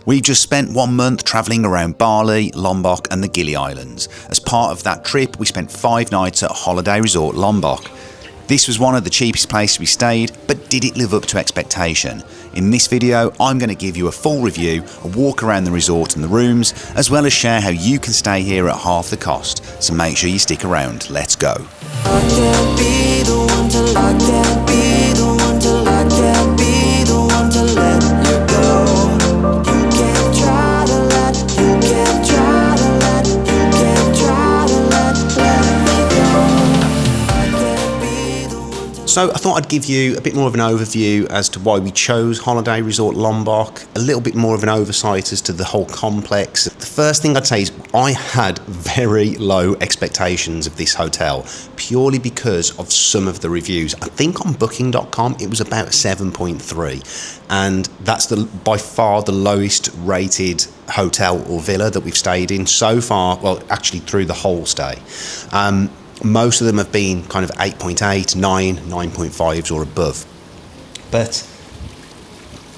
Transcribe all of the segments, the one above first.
We've just spent 1 month travelling around Bali, Lombok and the Gili Islands. As part of that trip, we spent 5 nights at Holiday Resort Lombok. This was one of the cheapest places we stayed, but did it live up to expectation? In this video, I'm going to give you a full review, a walk around the resort and the rooms, as well as share how you can stay here at half the cost. So make sure you stick around. Let's go. I can't be the one till I can't be the one till I can't be the one to let you go. You can't try to let, you can't try to let, you can't try to let me go. I can't be the one till... So I thought I'd give you a bit more of an overview as to why we chose Holiday Resort Lombok, a little bit more of an oversight as to the whole complex. The first thing I'd say is I had very low expectations of this hotel, purely because of some of the reviews. I think on booking.com it was about 7.3, and that's by far the lowest rated hotel or villa that we've stayed in so far, well actually through the whole stay. Most of them have been kind of 8.8, 9, 9.5s or above. But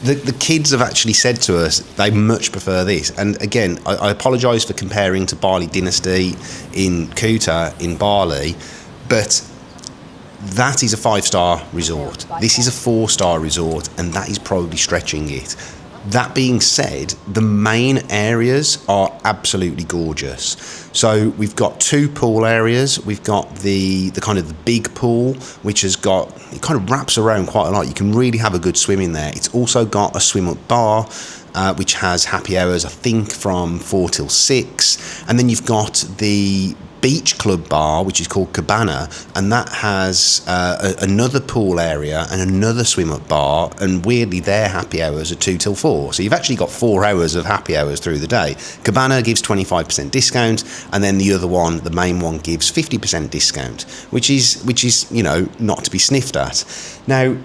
the kids have actually said to us they much prefer this. And again, I apologise for comparing to Bali Dynasty in Kuta in Bali, but that is a 5-star resort. This is a 4-star resort, and that is probably stretching it. That being said, the main areas are absolutely gorgeous. So we've got 2 pool areas. We've got the kind of the big pool, which has got, it kind of wraps around quite a lot. You can really have a good swim in there. It's also got a swim up bar, which has happy hours, I think, from 4 till 6. And then you've got the beach club bar, which is called Cabana, and that has another pool area and another swim up bar, and weirdly their happy hours are 2 till 4, so you've actually got 4 hours of happy hours through the day. Cabana gives 25% discount, and then the other one, the main one, gives 50% discount, which is you know, not to be sniffed at. Now,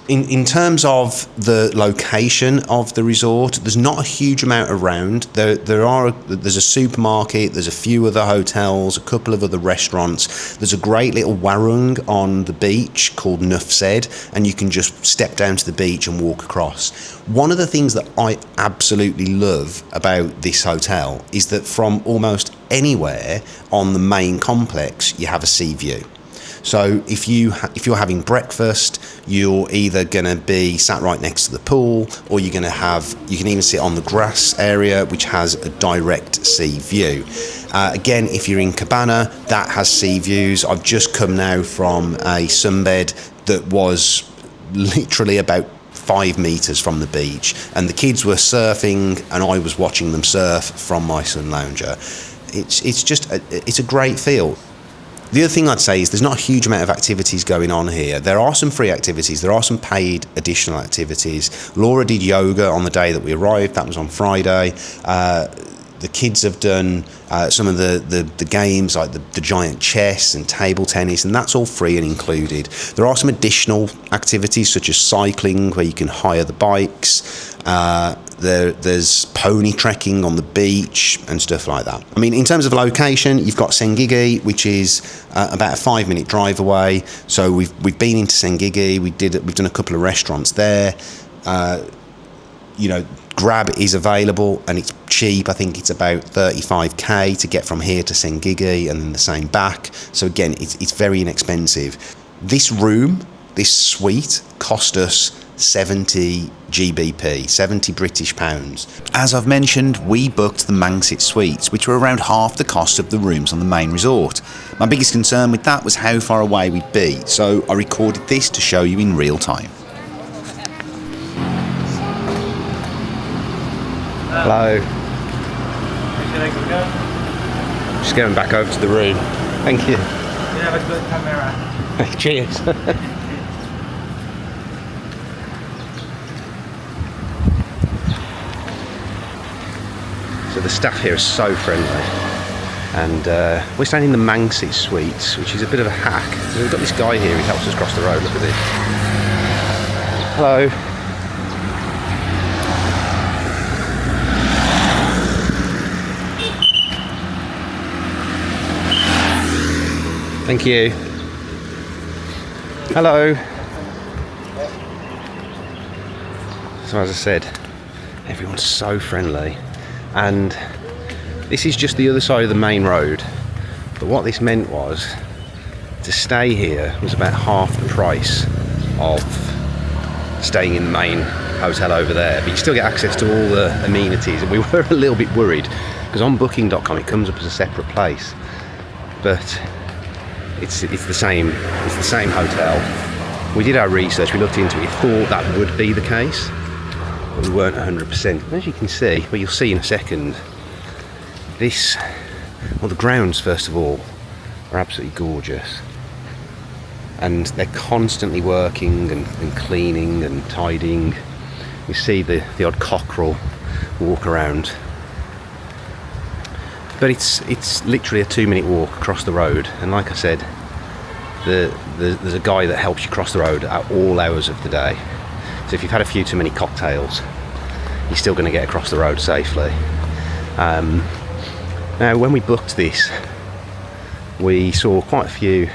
in terms of the location of the resort, there's not a huge amount around. There's a supermarket, there's a few other hotels, a couple of other restaurants. There's a great little warung on the beach called Nufsed, and you can just step down to the beach and walk across. One of the things that I absolutely love about this hotel is that from almost anywhere on the main complex, you have a sea view. So if you're having breakfast, you're either going to be sat right next to the pool, or you can even sit on the grass area, which has a direct sea view. Again, if you're in Cabana, that has sea views. I've just come now from a sunbed that was literally about 5 meters from the beach, and the kids were surfing and I was watching them surf from my sun lounger. It's a great feel. The other thing I'd say is there's not a huge amount of activities going on here. There are some free activities, there are some paid additional activities. Laura did yoga on the day that we arrived, that was on Friday. The kids have done some of the games like the giant chess and table tennis, and that's all free and included. There are some additional activities such as cycling, where you can hire the bikes. There's pony trekking on the beach and stuff like that. I mean, in terms of location, you've got Sengigi, which is about a 5-minute drive away. So we've been into Sengigi. We've done a couple of restaurants there. You know, Grab is available and it's cheap. I think it's about 35k to get from here to Sengigi and then the same back. So again, it's very inexpensive. This room, this suite, cost us 70 GBP, 70 British pounds. As I've mentioned, we booked the Mangsit Suites, which were around half the cost of the rooms on the main resort. My biggest concern with that was how far away we'd be, so I recorded this to show you in real time. Hello. Just going back over to the room. Thank you. You have a good camera. Cheers. So the staff here are so friendly, and we're staying in the Mangsit Suites, which is a bit of a hack. So we've got this guy here who helps us cross the road. Look at this. Hello. Thank you. Hello. So as I said, Everyone's so friendly, and this is just the other side of the main road. But what this meant was, to stay here was about half the price of staying in the main hotel over there, but you still get access to all the amenities. And we were a little bit worried because on booking.com it comes up as a separate place, but it's the same hotel. We did our research, we looked into it, we thought that would be the case, but we weren't 100%. As you can see, well, you'll see in a second, the grounds first of all are absolutely gorgeous, and they're constantly working and cleaning and tidying. You see the odd cockerel walk around, but it's literally a 2-minute walk across the road. And like I said, there's a guy that helps you cross the road at all hours of the day. So if you've had a few too many cocktails, you're still going to get across the road safely. Now, when we booked this, we saw quite a few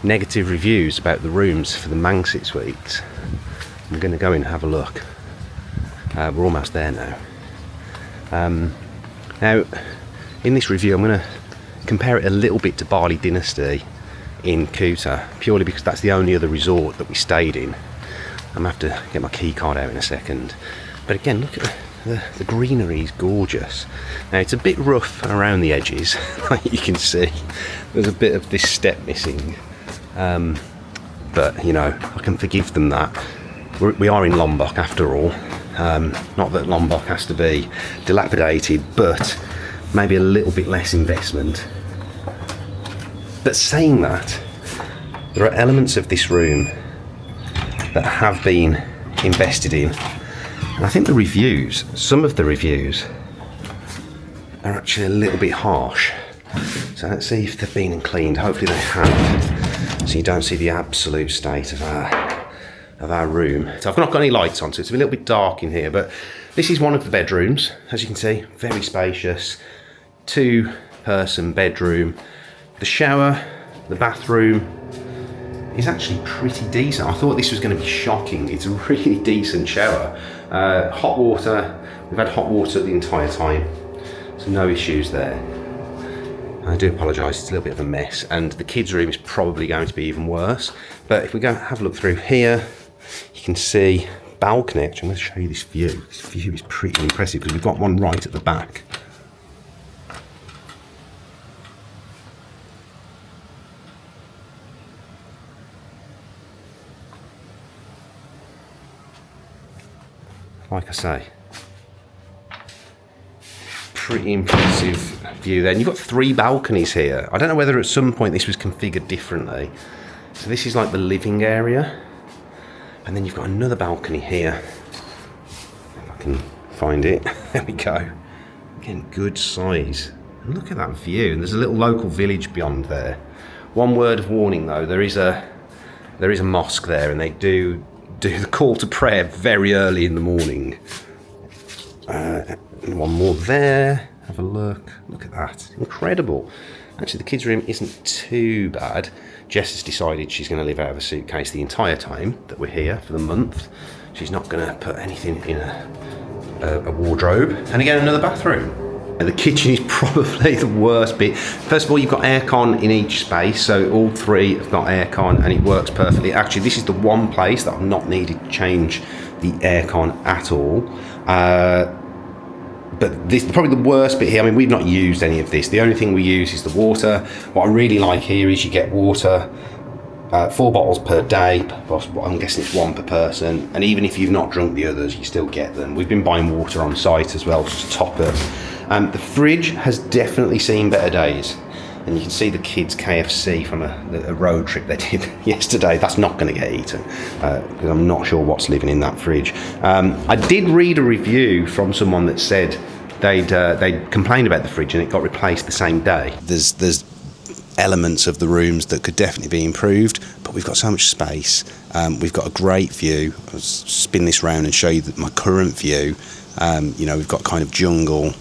negative reviews about the rooms for the Mangsit Suites. I'm going to go in and have a look. We're almost there now. Now, in this review, I'm going to compare it a little bit to Bali Dynasty in Kuta, purely because that's the only other resort that we stayed in. I'm going to have to get my key card out in a second. But again, look at the greenery is gorgeous. Now, it's a bit rough around the edges, like you can see. There's a bit of this step missing. But, you know, I can forgive them that. We are in Lombok after all. Not that Lombok has to be dilapidated, but maybe a little bit less investment. But saying that, there are elements of this room that have been invested in. And I think the reviews, some of the reviews, are actually a little bit harsh. So let's see if they've been and cleaned. Hopefully they have. So you don't see the absolute state of our room. So I've not got any lights on, so it's a little bit dark in here, but this is one of the bedrooms. As you can see, very spacious. 2-person bedroom. The shower, the bathroom is actually pretty decent. I thought this was going to be shocking. It's a really decent shower. Hot water, we've had hot water the entire time, so no issues there. I do apologise, it's a little bit of a mess, and the kids' room is probably going to be even worse. But if we go have a look through here, you can see balcony. Actually, I'm going to show you this view. This view is pretty impressive because we've got one right at the back. Like I say, pretty impressive view there. And you've got 3 balconies here. I don't know whether at some point this was configured differently. So this is like the living area. And then you've got another balcony here. If I can find it. There we go. Again, good size. And look at that view. And there's a little local village beyond there. One word of warning though, there is a mosque there, and they do the call to prayer very early in the morning. One more there. Have a look. Look at that. Incredible. Actually, the kids' room isn't too bad. Jess has decided she's going to live out of a suitcase the entire time that we're here for the month. She's not going to put anything in a wardrobe. And again, another bathroom. The kitchen is probably the worst bit. First of all, you've got aircon in each space, so all 3 have got aircon and it works perfectly. Actually, this is the one place that I've not needed to change the aircon at all. But this is probably the worst bit here. I mean, we've not used any of this. The only thing we use is the water. What I really like here is you get water, 4 bottles per day. I'm guessing it's 1 per person. And even if you've not drunk the others, you still get them. We've been buying water on site as well, just to top it. The fridge has definitely seen better days. And you can see the kids' KFC from a road trip they did yesterday. That's not going to get eaten because I'm not sure what's living in that fridge. I did read a review from someone that said they'd complained about the fridge and it got replaced the same day. There's elements of the rooms that could definitely be improved, but we've got so much space. We've got a great view. I'll spin this round and show you my current view. We've got kind of jungle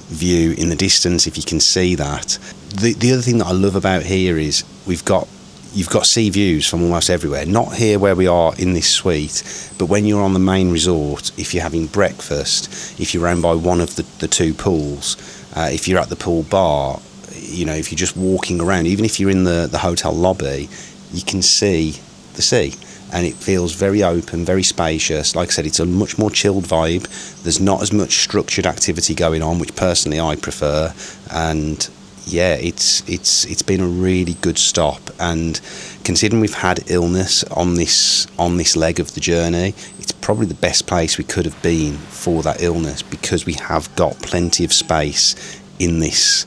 view in the distance, if you can see that. The other thing that I love about here is we've got you've got sea views from almost everywhere. Not here where we are in this suite, but when you're on the main resort, if you're having breakfast, if you're round by one of the two pools, if you're at the pool bar, you know, if you're just walking around, even if you're in the hotel lobby, you can see the sea. And it feels very open, very spacious. Like I said, it's a much more chilled vibe. There's not as much structured activity going on, which personally I prefer. And yeah, it's been a really good stop. And considering we've had illness on this leg of the journey, it's probably the best place we could have been for that illness, because we have got plenty of space in this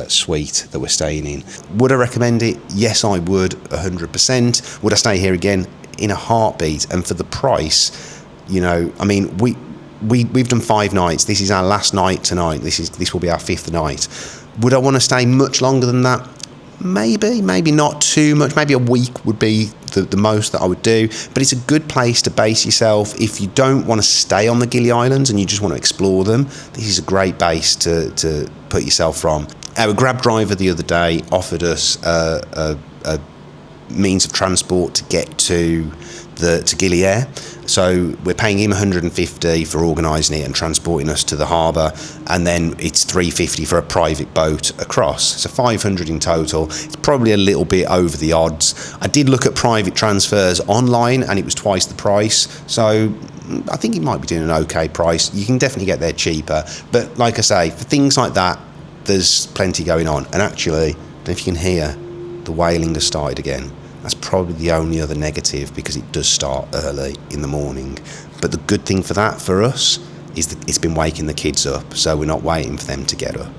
suite that we're staying in. Would I recommend it? Yes, I would, 100%. Would I stay here again? In a heartbeat. And for the price, you know, I mean, we've done 5 nights. This is our last night tonight. This will be our 5th night. Would I want to stay much longer than that? Maybe not too much. Maybe a week would be the most that I would do, but it's a good place to base yourself. If you don't want to stay on the Gili Islands and you just want to explore them, this is a great base to put yourself from. Our Grab driver the other day offered us a means of transport to get to Gili Air. So we're paying him 150 for organising it and transporting us to the harbour, and then it's 350 for a private boat across. So 500 in total. It's probably a little bit over the odds. I did look at private transfers online and it was twice the price. So I think it might be doing an okay price. You can definitely get there cheaper. But like I say, for things like that, there's plenty going on. And actually, I don't know if you can hear, the whaling has started again. That's probably the only other negative, because it does start early in the morning. But the good thing for that, for us, is that it's been waking the kids up, so we're not waiting for them to get up.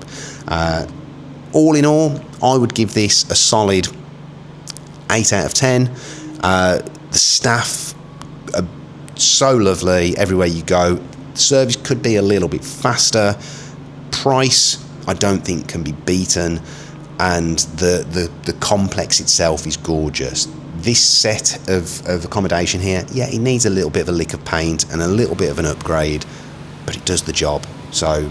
All in all, I would give this a solid 8 out of 10. The staff are so lovely everywhere you go. The service could be a little bit faster. Price, I don't think can be beaten. And the complex itself is gorgeous. This set of accommodation here, yeah, it needs a little bit of a lick of paint and a little bit of an upgrade, but it does the job, so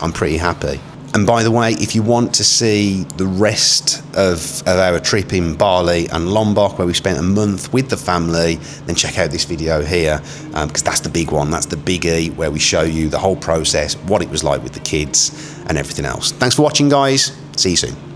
I'm pretty happy. And by the way, if you want to see the rest of our trip in Bali and Lombok, where we spent a month with the family, then check out this video here, because that's the big one, that's the biggie, where we show you the whole process, what it was like with the kids and everything else. Thanks for watching, guys. See you soon.